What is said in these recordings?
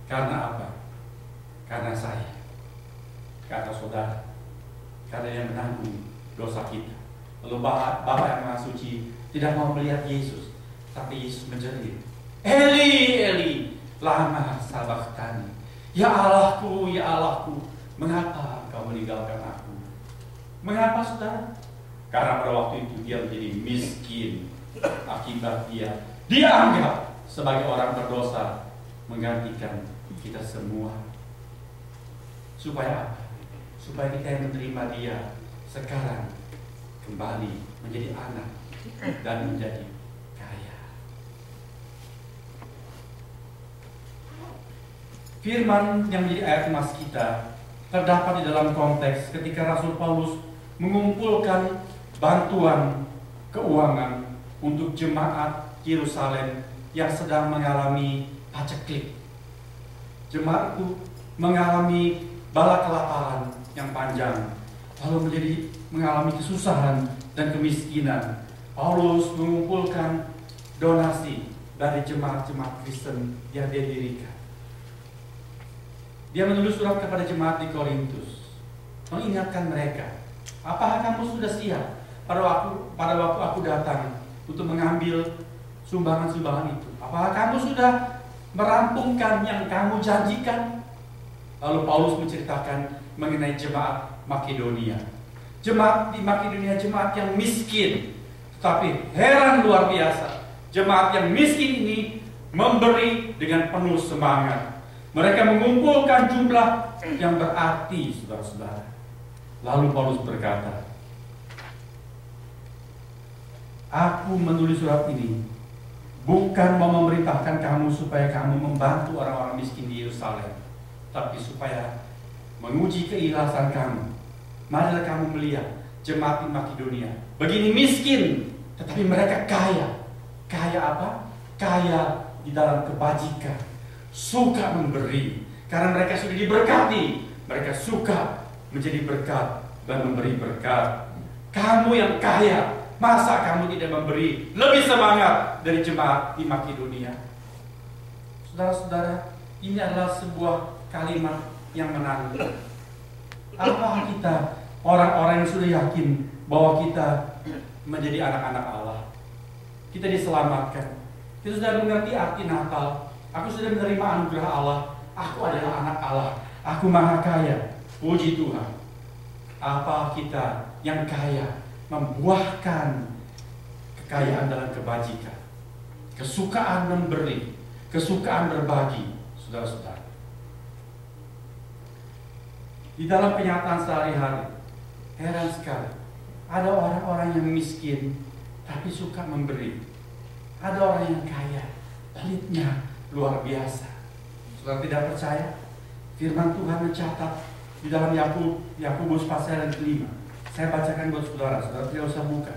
Karena apa? Karena saya, kata saudara, karena yang menanggung dosa kita. Lalu Bapa yang Maha Suci tidak mau melihat Yesus, tapi Yesus menjerit, Eli, Eli, lama sabachthani. Ya Allahku, ya Allahku, mengapa Engkau meninggalkan aku? Mengapa, saudara? Karena pada waktu itu dia menjadi miskin. Akibat dia dianggap sebagai orang berdosa, menggantikan kita semua. Supaya apa? Supaya kita yang menerima dia sekarang kembali menjadi anak dan menjadi kaya. Firman yang menjadi ayat emas kita terdapat di dalam konteks ketika Rasul Paulus mengumpulkan bantuan keuangan untuk jemaat Yerusalem yang sedang mengalami paceklik. Jemaat itu mengalami bala kelaparan yang panjang, lalu mengalami kesusahan dan kemiskinan. Paulus mengumpulkan donasi dari jemaat-jemaat Kristen yang dia dirikan. Dia menulis surat kepada jemaat di Korintus, mengingatkan mereka, apakah kamu sudah siap pada waktu aku datang untuk mengambil sumbangan-sumbangan itu? Apakah kamu sudah merampungkan yang kamu janjikan? Lalu Paulus menceritakan mengenai jemaat Makedonia. Jemaat di Makedonia, jemaat yang miskin, tetapi heran luar biasa, jemaat yang miskin ini memberi dengan penuh semangat. Mereka mengumpulkan jumlah yang berarti, saudara-saudara. Lalu Paulus berkata, aku menulis surat ini bukan mau memerintahkan kamu supaya kamu membantu orang-orang miskin di Yerusalem, tapi supaya menguji keikhlasan kamu. Marilah kamu melihat jemaat di Makedonia begini miskin, tetapi mereka kaya. Kaya apa? Kaya di dalam kebajikan, suka memberi. Karena mereka sudah diberkati, mereka suka menjadi berkat dan memberi berkat. Kamu yang kaya, masa kamu tidak memberi lebih semangat dari jemaat di Makedonia? Saudara-saudara, ini adalah sebuah kalimat yang menantang. Apa kita, orang-orang yang sudah yakin bahwa kita menjadi anak-anak Allah, kita diselamatkan, kita sudah mengerti arti Natal, aku sudah menerima anugerah Allah, aku adalah anak Allah, aku maha kaya, puji Tuhan. Apa kita yang kaya membuahkan kekayaan dalam kebajikan, kesukaan memberi, kesukaan berbagi, saudara-saudara? Di dalam kenyataan sehari-hari, heran sekali, ada orang-orang yang miskin tapi suka memberi. Ada orang yang kaya, pelitnya luar biasa. Saudara tidak percaya? Firman Tuhan mencatat di dalam Yakobus pasal yang kelima. Saya bacakan buat saudara, saudara tidak usah buka.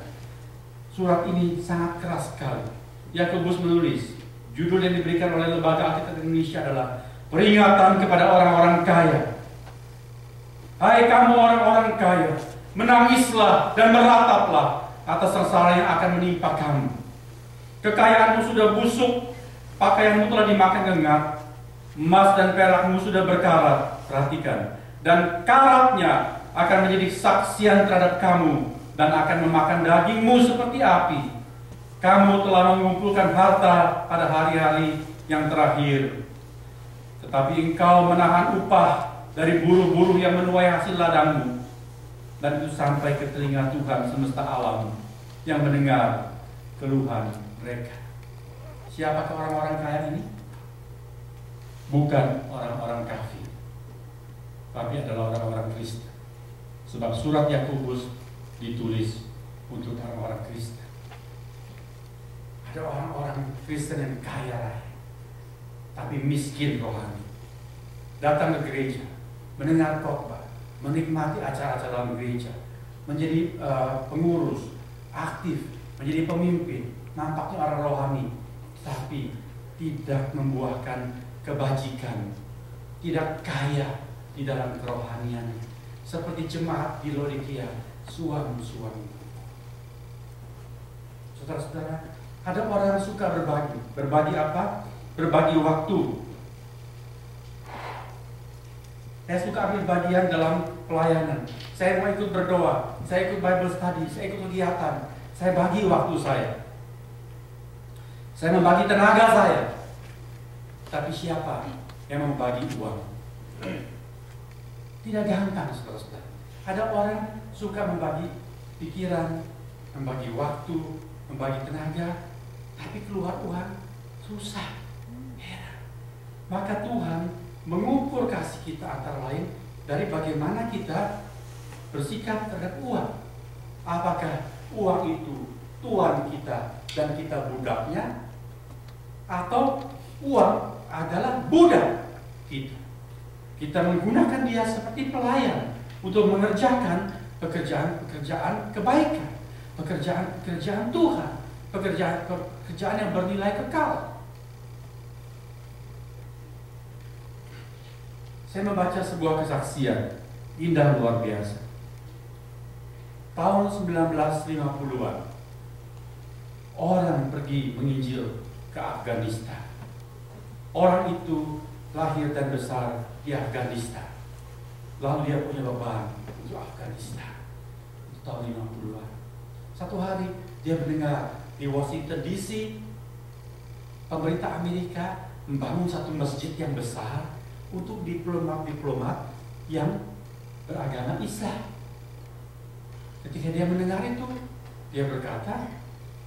Surat ini sangat keras sekali. Yakobus menulis, judul yang diberikan oleh Lembaga Alkitab Indonesia adalah peringatan kepada orang-orang kaya. Hai kamu orang-orang kaya, menangislah dan merataplah atas sengsara yang akan menimpa kamu. Kekayaanmu sudah busuk, pakaianmu telah dimakan ngengat, emas dan perakmu sudah berkarat, perhatikan, dan karatnya akan menjadi saksian terhadap kamu dan akan memakan dagingmu seperti api. Kamu telah mengumpulkan harta pada hari-hari yang terakhir, tetapi engkau menahan upah dari buruh-buruh yang menuai hasil ladangmu, dan itu sampai ke telinga Tuhan semesta alam yang mendengar keluhan mereka. Siapakah orang-orang kaya ini? Bukan orang-orang kafir, tapi adalah orang-orang Kristen. Sebab surat Yakobus ditulis untuk orang-orang Kristen. Ada orang-orang Kristen yang kaya raya, tapi miskin rohani. Datang ke gereja, mendengar khotbah, menikmati acara-acara dalam gereja, menjadi pengurus, aktif, menjadi pemimpin, nampaknya orang rohani, tapi tidak membuahkan kebajikan, tidak kaya di dalam kerohanian, seperti jemaat di Laodikia, suami-suami. Saudara-saudara, ada orang yang suka berbagi. Berbagi apa? Berbagi waktu. Saya suka ambil bagian dalam pelayanan. Saya mau ikut berdoa, saya ikut Bible study, saya ikut kegiatan. Saya bagi waktu saya. Saya membagi tenaga saya. Tapi siapa yang membagi uang? Tidak gampang, saudara-saudara. Ada orang suka membagi pikiran, membagi waktu, membagi tenaga, tapi keluar uang susah. Heran. Maka Tuhan mengukur kasih kita antara lain dari bagaimana kita bersikap terhadap uang. Apakah uang itu tuan kita dan kita budaknya, atau uang adalah budak kita? Kita menggunakan dia seperti pelayan untuk mengerjakan pekerjaan-pekerjaan kebaikan, pekerjaan-pekerjaan Tuhan, pekerjaan yang bernilai kekal. Saya membaca sebuah kesaksian indah luar biasa. Tahun 1950-an, orang pergi menginjil ke Afghanistan. Orang itu lahir dan besar di Afghanistan. Lalu dia punya beban untuk Afghanistan. Itu tahun 50-an. Satu hari dia mendengar di Washington DC, pemerintah Amerika membangun satu masjid yang besar untuk diplomat-diplomat yang beragama Islam. Ketika dia mendengar itu, dia berkata,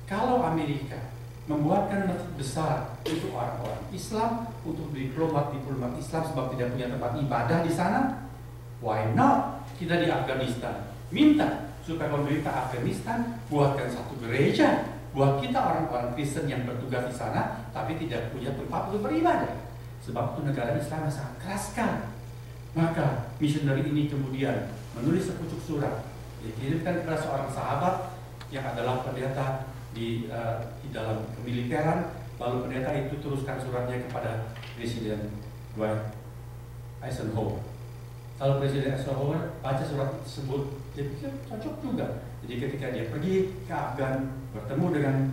kalau Amerika membuatkan masjid besar untuk orang-orang Islam, untuk diplomat-diplomat Islam sebab tidak punya tempat ibadah di sana, why not kita di Afghanistan minta supaya pemerintah Afghanistan buatkan satu gereja buat kita orang-orang Kristen yang bertugas di sana, tapi tidak punya tempat untuk beribadah. Sebab itu negara Islam sangat keras sekali. Maka misioneri ini kemudian menulis sepucuk surat, dikirimkan kepada seorang sahabat yang adalah pendeta di dalam kemiliteran. Lalu pendeta itu teruskan suratnya kepada Presiden Dwight Eisenhower. Lalu Presiden Eisenhower baca surat tersebut, dia pikir cocok juga. Jadi ketika dia pergi ke Afgan, bertemu dengan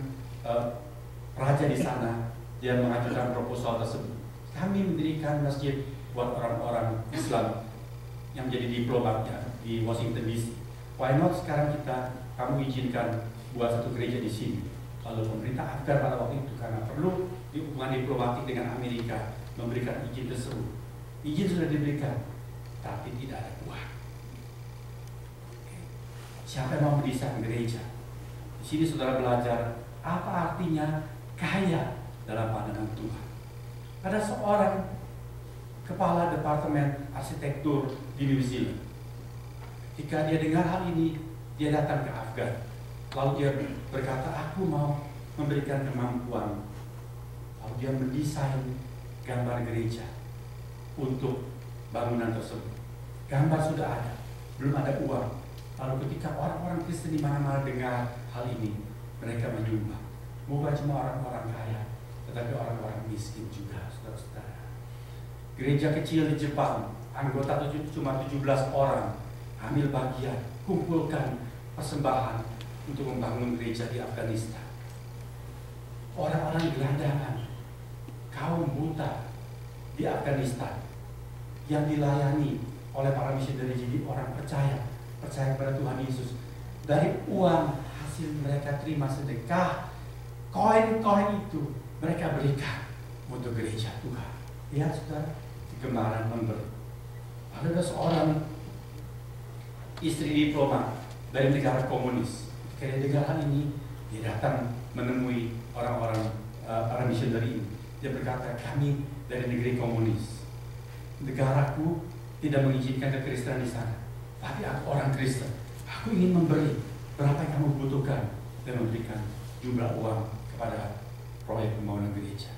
raja di sana, dia mengajukan proposal tersebut. Kami mendirikan masjid buat orang-orang Islam yang menjadi diplomatnya di Washington DC. Why not sekarang kamu izinkan buat satu gereja di sini? Lalu pemerintah Afgan pada waktu itu karena perlu hubungan diplomatik dengan Amerika memberikan izin tersebut. Izin sudah diberikan, tapi tidak ada uang. Siapa yang mau mendesain gereja? Di sini saudara belajar apa artinya kaya dalam pandangan Tuhan. Ada seorang kepala departemen arsitektur di New Zealand. Ketika dia dengar hal ini, dia datang ke Afgan. Lalu dia berkata, aku mau memberikan kemampuan. Lalu dia mendesain gambar gereja untuk bangunan tersebut. Gambar sudah ada, belum ada uang. Lalu ketika orang-orang Kristen di mana-mana dengar hal ini, mereka menyumbang. Bukan cuma orang-orang kaya, tetapi orang-orang miskin juga, saudara-saudara. Gereja kecil di Jepang, anggota cuma 17 orang, ambil bagian, kumpulkan persembahan untuk membangun gereja di Afghanistan. Orang-orang gelandangan, kaum buta di Afghanistan yang dilayani oleh para misioneri jadi orang percaya kepada Tuhan Yesus. Dari uang hasil mereka terima sedekah, koin-koin itu mereka berikan untuk gereja Tuhan. Ya, saudara, kegemaran memberi. Ada seorang istri diplomat dari negara komunis. Ketika dia dengar hal ini, dia datang menemui orang-orang para misioneri ini. Dia berkata, kami dari negeri komunis. Negaraku tidak mengizinkan kekristenan di sana. Tapi aku orang Kristen. Aku ingin memberi berapa yang kamu butuhkan dan memberikan jumlah uang kepada proyek pembangunan gereja.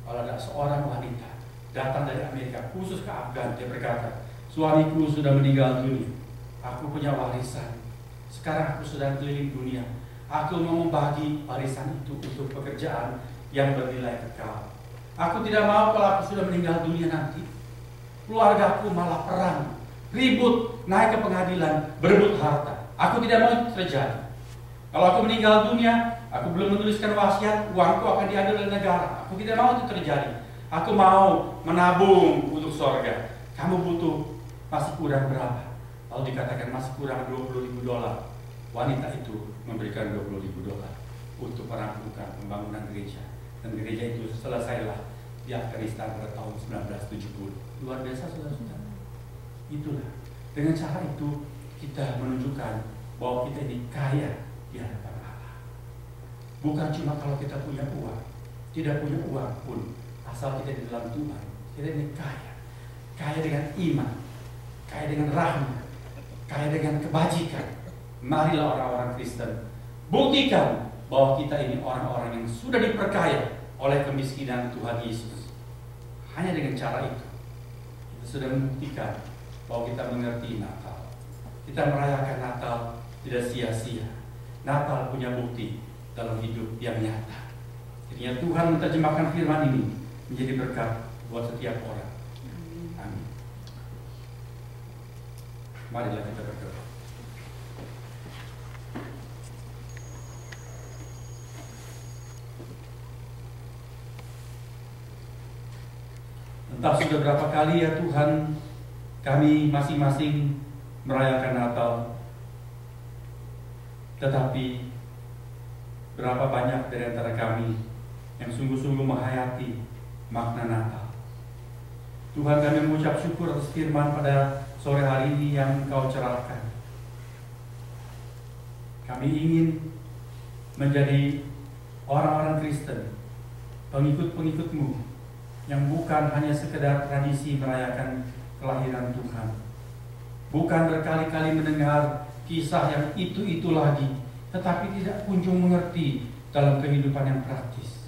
Kalau ada seorang wanita datang dari Amerika khusus ke Afgan, dia berkata, suamiku sudah meninggal dunia. Aku punya warisan. Sekarang aku sedang keliling dunia. Aku mau membagi warisan itu untuk pekerjaan yang bernilai kekal. Aku tidak mau kalau aku sudah meninggal dunia nanti, keluargaku malah perang, ribut, naik ke pengadilan, berebut harta. Aku tidak mau itu terjadi. Kalau aku meninggal dunia, aku belum menuliskan wasiat, uangku akan diambil oleh negara. Aku tidak mau itu terjadi. Aku mau menabung untuk surga. Kamu butuh masih kurang berapa? Lalu dikatakan masih kurang $20.000. Wanita itu memberikan $20.000 untuk merampungkan pembangunan gereja. Dan gereja itu selesailah di Afghanistan pada tahun 1970. Luar biasa, saudara-saudara. Itulah. Dengan cara itu kita menunjukkan bahwa kita ini kaya di hadapan Allah. Bukan cuma kalau kita punya uang. Tidak punya uang pun, asal kita di dalam Tuhan, kita ini kaya. Kaya dengan iman, kaya dengan rahmat, kaya dengan kebajikan. Marilah orang-orang Kristen buktikan bahwa kita ini orang-orang yang sudah diperkaya oleh kemiskinan Tuhan Yesus. Hanya dengan cara itu kita sudah membuktikan bahwa kita mengerti Natal. Kita merayakan Natal tidak sia-sia. Natal punya bukti dalam hidup yang nyata. Jadinya Tuhan menerjemahkan firman ini menjadi berkat buat setiap orang. Amin. Marilah kita berdoa. Entah sudah berapa kali ya Tuhan kami masing-masing merayakan Natal, tetapi berapa banyak dari antara kami yang sungguh-sungguh menghayati makna Natal. Tuhan, kami mengucap syukur atas firman pada sore hari ini yang Engkau cerahkan. Kami ingin menjadi orang-orang Kristen, pengikut-pengikut-Mu, yang bukan hanya sekedar tradisi merayakan kelahiran Tuhan. Bukan berkali-kali mendengar kisah yang itu-itu lagi, tetapi tidak kunjung mengerti dalam kehidupan yang praktis.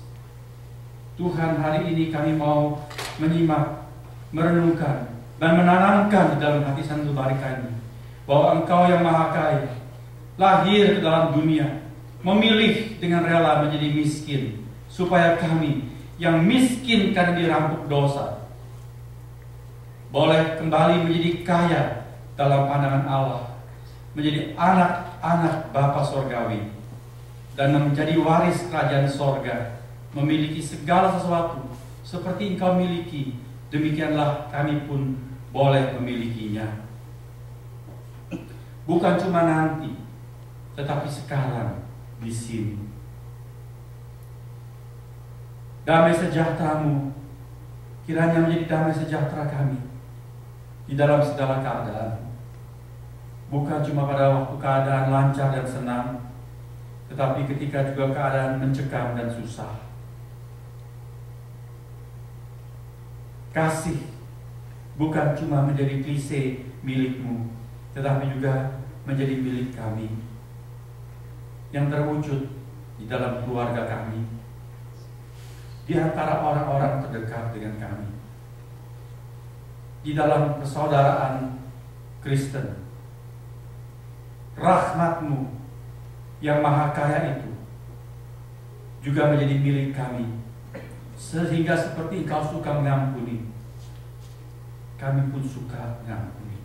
Tuhan, hari ini kami mau menyimak, merenungkan, dan menanamkan di dalam hati sanubari kami bahwa Engkau yang Maha Kaya lahir ke dalam dunia, memilih dengan rela menjadi miskin, supaya kami yang miskin karena dirampok dosa boleh kembali menjadi kaya dalam pandangan Allah, menjadi anak-anak Bapa Sorgawi, dan menjadi waris kerajaan sorga, memiliki segala sesuatu seperti Engkau miliki. Demikianlah kami pun boleh memilikinya. Bukan cuma nanti, tetapi sekarang di sini. Damai sejahtera-Mu kiranya menjadi damai sejahtera kami di dalam segala keadaan. Bukan cuma pada waktu keadaan lancar dan senang, tetapi ketika juga keadaan mencekam dan susah. Kasih bukan cuma menjadi klise milik-Mu, tetapi juga menjadi milik kami, yang terwujud di dalam keluarga kami, di antara orang-orang terdekat dengan kami, di dalam persaudaraan Kristen. Rahmat-Mu yang Maha Kaya itu juga menjadi milik kami, sehingga seperti Engkau suka mengampuni, kami pun suka mengampuni.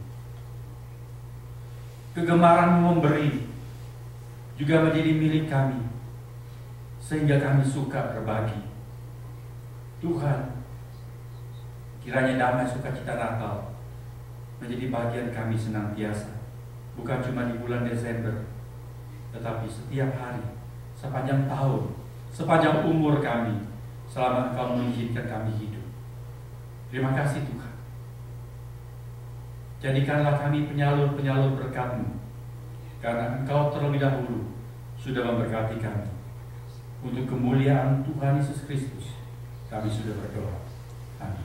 Kegemaran-Mu memberi juga menjadi milik kami, sehingga kami suka berbagi. Tuhan, kiranya damai sukacita Natal menjadi bagian kami senantiasa, bukan cuma di bulan Desember, tetapi setiap hari, sepanjang tahun, sepanjang umur kami, selama Engkau mengizinkan kami hidup. Terima kasih Tuhan. Jadikanlah kami penyalur-penyalur berkat-Mu, karena Engkau terlebih dahulu sudah memberkati kami. Untuk kemuliaan Tuhan Yesus Kristus, kami sudah berdoa. Amin.